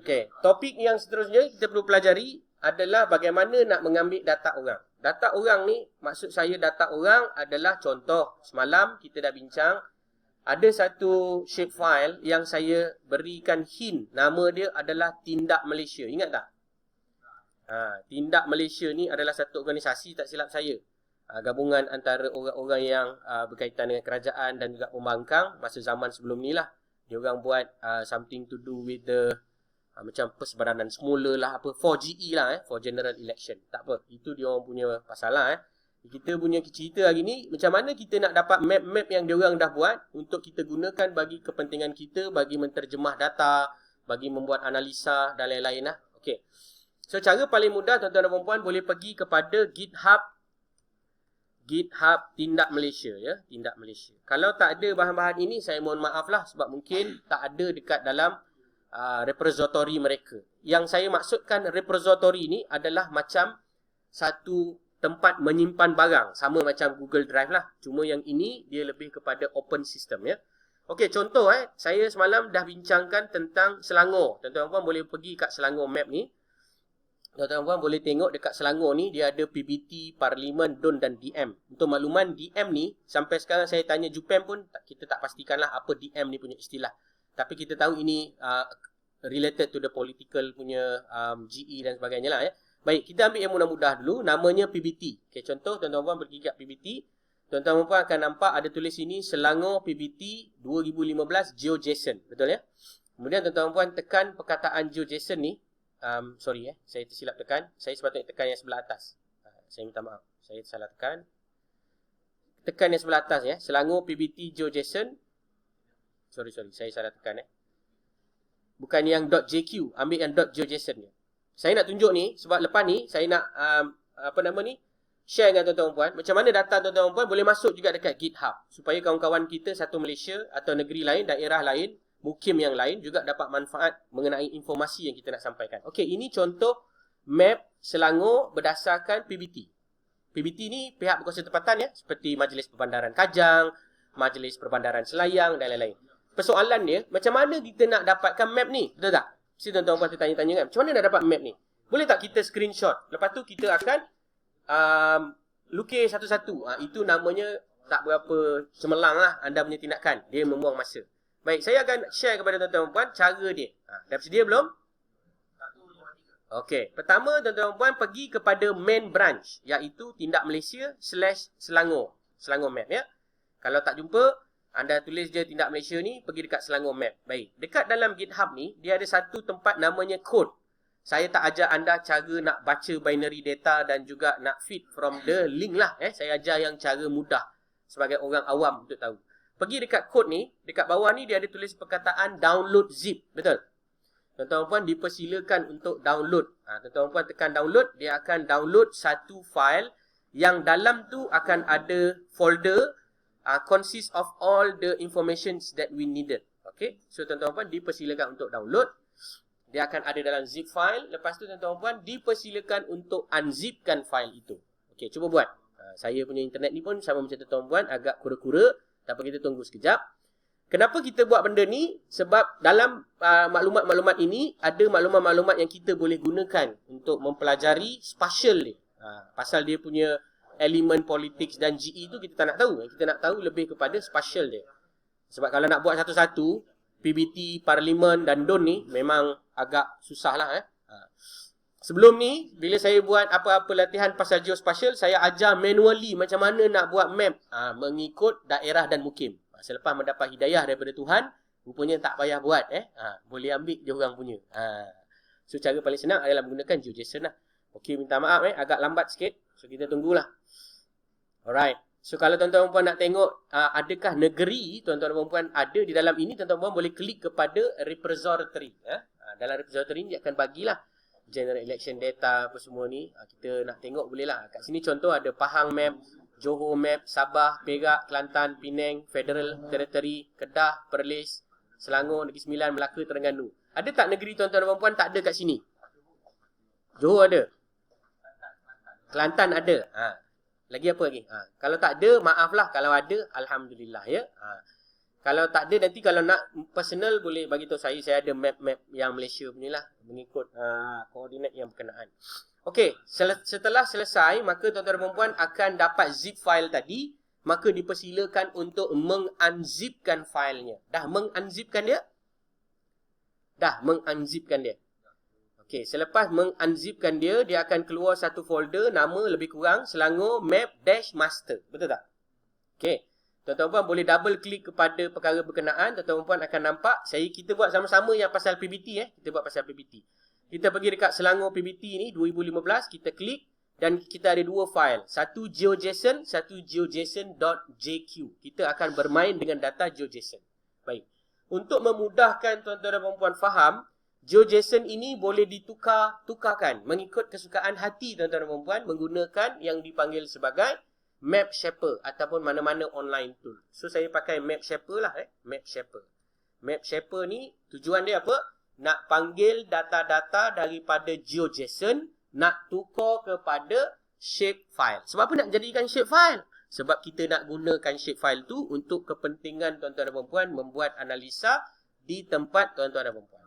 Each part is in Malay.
Okey, topik yang seterusnya kita perlu pelajari adalah bagaimana nak mengambil data orang. Data orang ni, maksud saya data orang adalah contoh. Semalam kita dah bincang, ada satu shapefile yang saya berikan hint. Nama dia adalah Tindak Malaysia. Ingat tak? Tindak Malaysia ni adalah satu organisasi, tak silap saya. Gabungan antara orang-orang yang berkaitan dengan kerajaan dan juga pembangkang masa zaman sebelum ni lah. Dia orang buat something to do with the macam persebaranan semula lah, apa 4GE lah, for general election. Tak apa, itu dia orang punya pasal lah. Kita punya cerita hari ni, macam mana kita nak dapat map-map yang dia orang dah buat untuk kita gunakan bagi kepentingan kita, bagi menterjemah data, bagi membuat analisa dan lain-lain lah. Okay. So cara paling mudah tuan-tuan dan puan-puan boleh pergi kepada GitHub Tindak Malaysia, ya, Tindak Malaysia. Kalau tak ada bahan-bahan ini, saya mohon maaf lah, sebab mungkin tak ada dekat dalam repository mereka. Yang saya maksudkan repository ni adalah macam satu tempat menyimpan barang, sama macam Google Drive lah. Cuma yang ini dia lebih kepada open system, ya. Okey, contoh saya semalam dah bincangkan tentang Selangor. Tuan-tuan puan boleh pergi kat Selangor map ni. Tuan-tuan puan boleh tengok dekat Selangor ni dia ada PBT, Parlimen, DUN dan DM. Untuk makluman, DM ni sampai sekarang saya tanya JUPEM pun kita tak pastikanlah apa DM ni punya istilah. Tapi kita tahu ini related to the political punya GE dan sebagainya lah, ya. Baik, kita ambil yang mudah-mudah dulu. Namanya PBT. Okay, contoh tuan-tuan puan pergi kat PBT. Tuan-tuan puan akan nampak ada tulis sini Selangor PBT 2015 GeoJSON. Betul, ya? Kemudian tuan-tuan puan tekan perkataan GeoJSON ni. Sorry, saya tersilap tekan. Saya sepatutnya tekan yang sebelah atas. Saya minta maaf, saya salah tekan. Tekan yang sebelah atas, ya. Selangor PBT GeoJSON. Sorry, saya salah tekan, bukan yang .jq, ambil yang .geojson ni. Saya nak tunjuk ni sebab lepas ni saya nak share dengan tuan-tuan puan macam mana data tuan-tuan puan boleh masuk juga dekat GitHub supaya kawan-kawan kita satu Malaysia atau negeri lain, daerah lain, mukim yang lain juga dapat manfaat mengenai informasi yang kita nak sampaikan. Okey, ini contoh map Selangor berdasarkan PBT. PBT ni pihak berkuasa tempatan, ya, seperti Majlis Perbandaran Kajang, Majlis Perbandaran Selayang dan lain-lain. Persoalan dia, macam mana kita nak dapatkan map ni? Betul tak? Mesti tuan-tuan puan tanya-tanya kan, macam mana nak dapat map ni? Boleh tak kita screenshot? Lepas tu kita akan lukis satu-satu. Itu namanya tak berapa cemerlang lah anda punya tindakan. Dia membuang masa. Baik, saya akan share kepada tuan-tuan puan cara dia. Dah bersedia belum? Okey, pertama tuan-tuan puan pergi kepada main branch, iaitu Tindak Malaysia /Selangor. Selangor map, ya. Kalau tak jumpa, anda tulis je Tindak Malaysia ni, pergi dekat Selangor map. Baik, dekat dalam GitHub ni, dia ada satu tempat namanya code. Saya tak ajar anda cara nak baca binary data dan juga nak feed from the link lah. Saya ajar yang cara mudah sebagai orang awam untuk tahu. Pergi dekat code ni, dekat bawah ni dia ada tulis perkataan download zip. Betul? Tuan-tuan puan dipersilakan untuk download. Tuan-tuan puan tekan download, dia akan download satu file yang dalam tu akan ada folder consist of all the informations that we needed. Okay, so tuan-tuan puan dipersilakan untuk download. Dia akan ada dalam zip file. Lepas tu tuan-tuan puan dipersilakan untuk unzipkan file itu. Okay, cuba buat. Saya punya internet ni pun sama macam tuan-tuan puan, agak kura-kura. Tak apa, kita tunggu sekejap. Kenapa kita buat benda ni? Sebab dalam maklumat-maklumat ini ada maklumat-maklumat yang kita boleh gunakan untuk mempelajari spatial dia. Pasal dia punya elemen politics dan GE tu kita tak nak tahu. Kita nak tahu lebih kepada spatial dia. Sebab kalau nak buat satu-satu, PBT, Parlimen dan DUN ni memang agak susah lah. Sebelum ni, bila saya buat apa-apa latihan pasal geospatial, saya ajar manually macam mana nak buat map mengikut daerah dan mukim. Selepas mendapat hidayah daripada Tuhan, rupanya tak payah buat. Boleh ambil dia orang punya. So cara paling senang adalah menggunakan GeoJSON lah. Okey, minta maaf agak lambat sikit. So kita tunggulah. Alright. So kalau tuan-tuan puan nak tengok adakah negeri tuan-tuan puan ada di dalam ini, tuan-tuan puan boleh klik kepada repository. Dalam repository ni dia akan bagilah general election data apa semua ni. Kita nak tengok boleh lah. Kat sini contoh ada Pahang map, Johor map, Sabah, Perak, Kelantan, Penang, Federal Territory, Kedah, Perlis, Selangor, Negeri Sembilan, Melaka, Terengganu. Ada tak negeri tuan-tuan dan puan tak ada kat sini? Johor ada. Kelantan ada. Lagi apa lagi? Kalau tak ada, maaflah. Kalau ada, alhamdulillah, ya. Kalau tak ada, nanti kalau nak personal boleh bagi tahu saya. Saya ada map-map yang Malaysia punya lah, mengikut koordinat yang berkenaan. Okey, setelah selesai, maka tuan-tuan dan puan akan dapat zip file tadi. Maka dipersilakan untuk mengunzipkan filenya. Dah mengunzipkan dia? Dah mengunzipkan dia. Okey, selepas mengunzipkan dia, dia akan keluar satu folder nama lebih kurang Selangor map-master. Betul tak? Okey. Tuan-tuan puan boleh double klik kepada perkara berkenaan. Tuan-tuan puan akan nampak kita buat sama-sama yang pasal PBT Kita buat pasal PBT. Kita pergi dekat Selangor PBT ni 2015, kita klik dan kita ada dua file. Satu GeoJSON, satu geojson.jq. Kita akan bermain dengan data GeoJSON. Baik. Untuk memudahkan tuan-tuan dan puan faham, GeoJSON ini boleh tukarkan mengikut kesukaan hati tuan-tuan dan puan menggunakan yang dipanggil sebagai Map Shaper ataupun mana-mana online tool. So saya pakai Map Shaper lah Map Shaper. Map Shaper ni tujuan dia apa? Nak panggil data-data daripada GeoJSON, nak tukar kepada shapefile. Sebab apa nak jadikan shapefile? Sebab kita nak gunakan shapefile tu untuk kepentingan tuan-tuan dan puan membuat analisa di tempat tuan-tuan dan puan.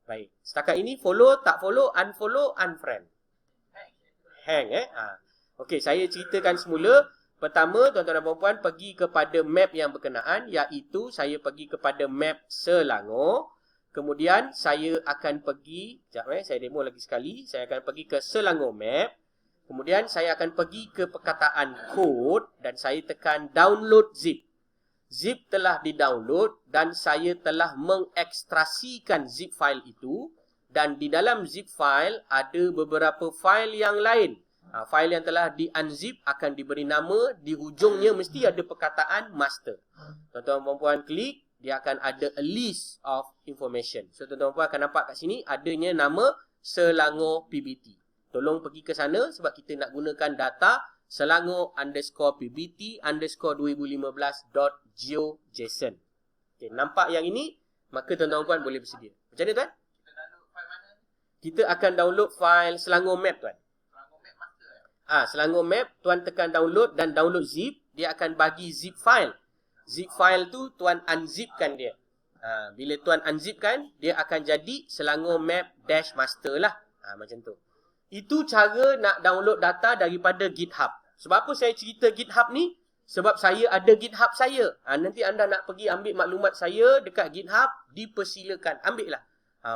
Baik. Setakat ini follow, tak follow, unfollow, unfriend. Hang Okey, saya ceritakan semula. Pertama, tuan-tuan dan puan pergi kepada map yang berkenaan, iaitu saya pergi kepada map Selangor. Kemudian saya akan pergi, saya demo lagi sekali. Saya akan pergi ke Selangor Map. Kemudian saya akan pergi ke perkataan kod dan saya tekan download zip. Zip telah di-download dan saya telah mengekstrasikan zip file itu. Dan di dalam zip file ada beberapa file yang lain. File yang telah di-unzip akan diberi nama, di hujungnya mesti ada perkataan master. Tuan-tuan dan puan klik. Dia akan ada a list of information. So tuan-tuan puan akan nampak kat sini adanya nama Selangor PBT. Tolong pergi ke sana sebab kita nak gunakan data Selangor_PBT_2015.geojson. Okay, nampak yang ini, maka tuan-tuan puan boleh bersedia. Macam mana tuan? Kita download file mana? Kita akan download file Selangor Map tuan. Selangor Map Master Selangor Map, tuan tekan download dan download zip. Dia akan bagi zip file. Zip file tu tuan unzipkan dia. Bila tuan unzipkan, dia akan jadi Selangor Map-master lah. Macam tu. Itu cara nak download data daripada GitHub. Sebab apa saya cerita GitHub ni? Sebab saya ada GitHub saya. Nanti anda nak pergi ambil maklumat saya dekat GitHub, dipersilakan. Ambil lah.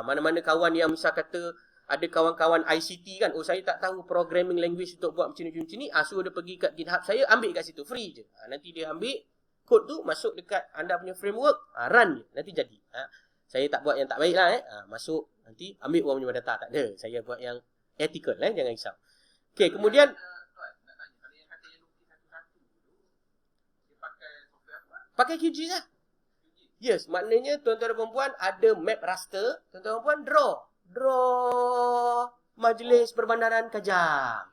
Mana-mana kawan yang misal kata, ada kawan-kawan ICT kan, saya tak tahu programming language untuk buat macam ni. Suruh dia pergi kat GitHub saya, ambil kat situ. Free je. Nanti dia ambil kod tu, masuk dekat anda punya framework, run je, nanti jadi. Saya tak buat yang tak baik lah. Masuk, nanti ambil orang punya data, tak ada. Saya buat yang ethical, jangan risau. Okay, kemudian Tuan, nak tanya, kalau yang kata yang lukis satu-satu tu, dia pakai software apa? pakai QGIS lah. Yes, maknanya tuan-tuan dan puan ada map raster, tuan-tuan dan puan draw Majlis Perbandaran Kajang.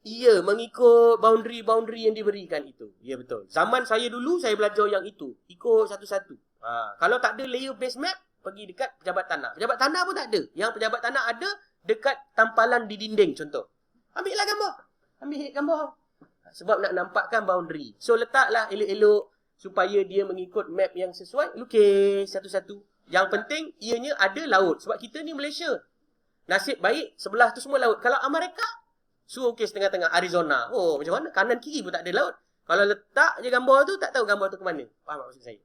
Ia mengikut boundary yang diberikan itu. Ya betul. Zaman saya dulu, saya belajar yang itu. Ikut satu-satu. Kalau tak ada layer base map, pergi dekat pejabat tanah. Pejabat tanah pun tak ada. Yang pejabat tanah ada dekat tampalan di dinding contoh. Ambillah gambar. Ambil gambar. Sebab nak nampakkan boundary. So letaklah elok-elok supaya dia mengikut map yang sesuai. Lukis satu-satu. Yang penting ianya ada laut. Sebab kita ni Malaysia. Nasib baik sebelah tu semua laut. Kalau Amerika, suruh ukis tengah-tengah Arizona. Oh, macam mana? Kanan kiri pun tak ada laut. Kalau letak je gambar tu, tak tahu gambar tu ke mana. Faham tak maksud saya?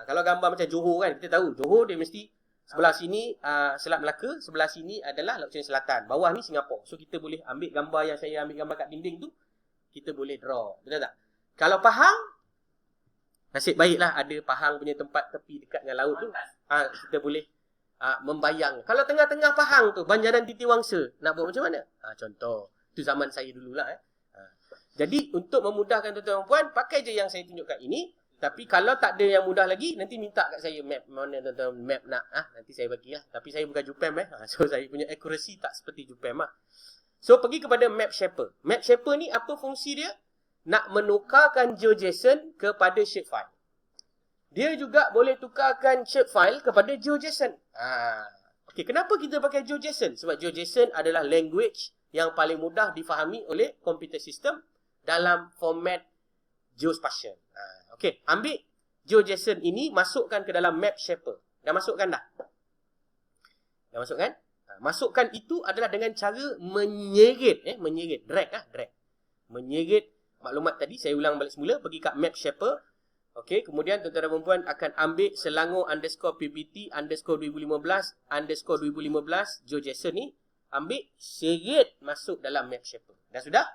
Kalau gambar macam Johor kan, kita tahu. Johor dia mesti sebelah sini Selat Melaka, sebelah sini adalah Laut Cina Selatan. Bawah ni Singapura. So kita boleh ambil gambar yang saya ambil gambar kat dinding tu, kita boleh draw. Betul tak? Kalau Pahang, nasib baiklah ada Pahang punya tempat tepi dekat dengan laut tu. Kita boleh membayang. Kalau tengah-tengah Pahang tu, Banjaran Titiwangsa, nak buat macam mana? Contoh. Itu zaman saya dululah. Jadi, untuk memudahkan tuan-tuan dan puan, pakai je yang saya tunjukkan ini. Tapi kalau tak ada yang mudah lagi, nanti minta kat saya map. Mana tuan-tuan map nak. Nanti saya bagilah. Tapi saya bukan Jupem. So, saya punya accuracy tak seperti Jupem. So, pergi kepada Map Shaper. Map Shaper ni, apa fungsi dia? Nak menukarkan GeoJSON kepada shapefile. Dia juga boleh tukarkan shapefile kepada GeoJSON. Okay, kenapa kita pakai GeoJSON? Sebab GeoJSON adalah language yang paling mudah difahami oleh komputer sistem dalam format geospatial. Okey, ambil GeoJSON ini masukkan ke dalam map shaper. Dah masukkan dah? Dah masukkan? Masukkan itu adalah dengan cara menyeret, drag. Menyeret maklumat tadi, saya ulang balik semula, pergi kat map shaper. Okey, kemudian tuan-tuan dan puan-puan akan ambil Selangor_ppt_2015_2015 GeoJSON ni, ambil, seret masuk dalam map shaper. Dah sudah?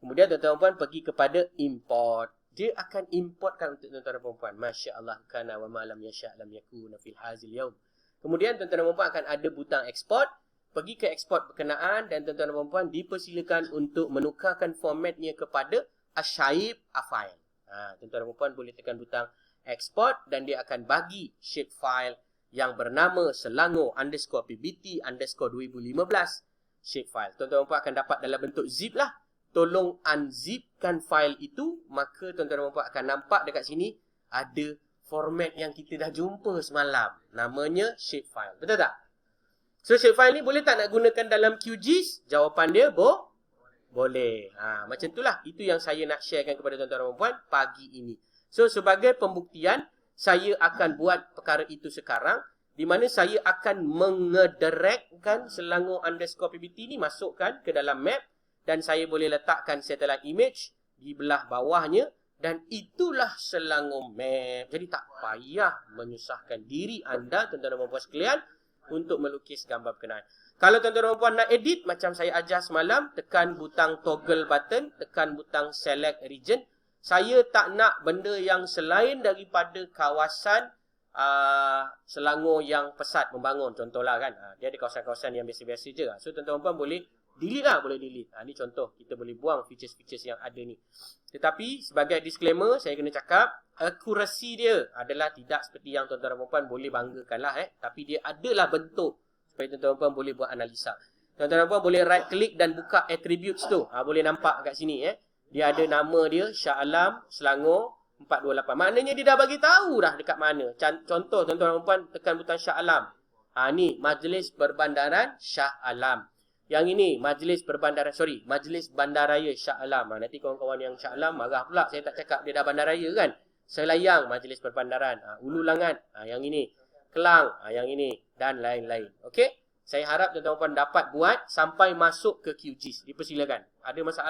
Kemudian tuan-tuan dan puan pergi kepada import. Dia akan importkan untuk tuan-tuan dan puan-puan. Masya Allah, kana wa ma lam yasha' lam yakuna fil hazil yaum. Kemudian tuan-tuan dan puan akan ada butang export. Pergi ke export berkenaan dan tuan-tuan dan puan dipersilakan untuk menukarkan formatnya kepada shape file. Tuan-tuan dan puan boleh tekan butang export dan dia akan bagi shape file yang bernama Selangor_ppt_2015 shape file. Tuan-tuan dan puan akan dapat dalam bentuk zip lah. Tolong unzipkan file itu, maka tuan-tuan dan puan akan nampak dekat sini ada format yang kita dah jumpa semalam. Namanya shapefile. Betul tak? So, shapefile ni boleh tak nak gunakan dalam QGIS? Jawapan dia, boleh. Macam itulah. Itu yang saya nak sharekan kepada tuan-tuan dan puan pagi ini. So, sebagai pembuktian, saya akan buat perkara itu sekarang. Di mana saya akan mengederekkan Selangor_ppt ni masukkan ke dalam map. Dan saya boleh letakkan satellite image di belah bawahnya. Dan itulah Selangor map. Jadi tak payah menyusahkan diri anda, tuan-tuan dan puan sekalian, untuk melukis gambar berkenaan. Kalau tuan-tuan dan puan nak edit, macam saya ajar semalam, tekan butang toggle button, tekan butang select region. Saya tak nak benda yang selain daripada kawasan Selangor yang pesat membangun. Contohlah kan, dia ada kawasan-kawasan yang biasa-biasa je. So tuan-tuan dan puan boleh delete lah, boleh delete. Ni contoh, kita boleh buang features-features yang ada ni. Tetapi sebagai disclaimer, saya kena cakap, akurasi dia adalah tidak seperti yang tuan-tuan dan puan boleh banggakan lah. Tapi dia adalah bentuk supaya tuan-tuan dan puan boleh buat analisa. Tuan-tuan dan puan boleh right click dan buka attributes tu. Boleh nampak kat sini. Dia ada nama dia, Shah Alam, Selangor 428. Maknanya dia dah bagi tahu dah dekat mana. Contoh, tuan-tuan dan puan tekan butang Shah Alam. Ni Majlis Perbandaran Shah Alam. Yang ini Majlis Bandaraya Shah Alam. Nanti kawan-kawan yang Shah Alam marah pula saya tak cakap dia dah bandaraya kan. Selayang Majlis Perbandaran. Ulu Langat. Yang ini. Kelang. Yang ini. Dan lain-lain. Okey? Saya harap tuan-tuan dapat buat sampai masuk ke QGIS. Dipersilakan. Ada masalah?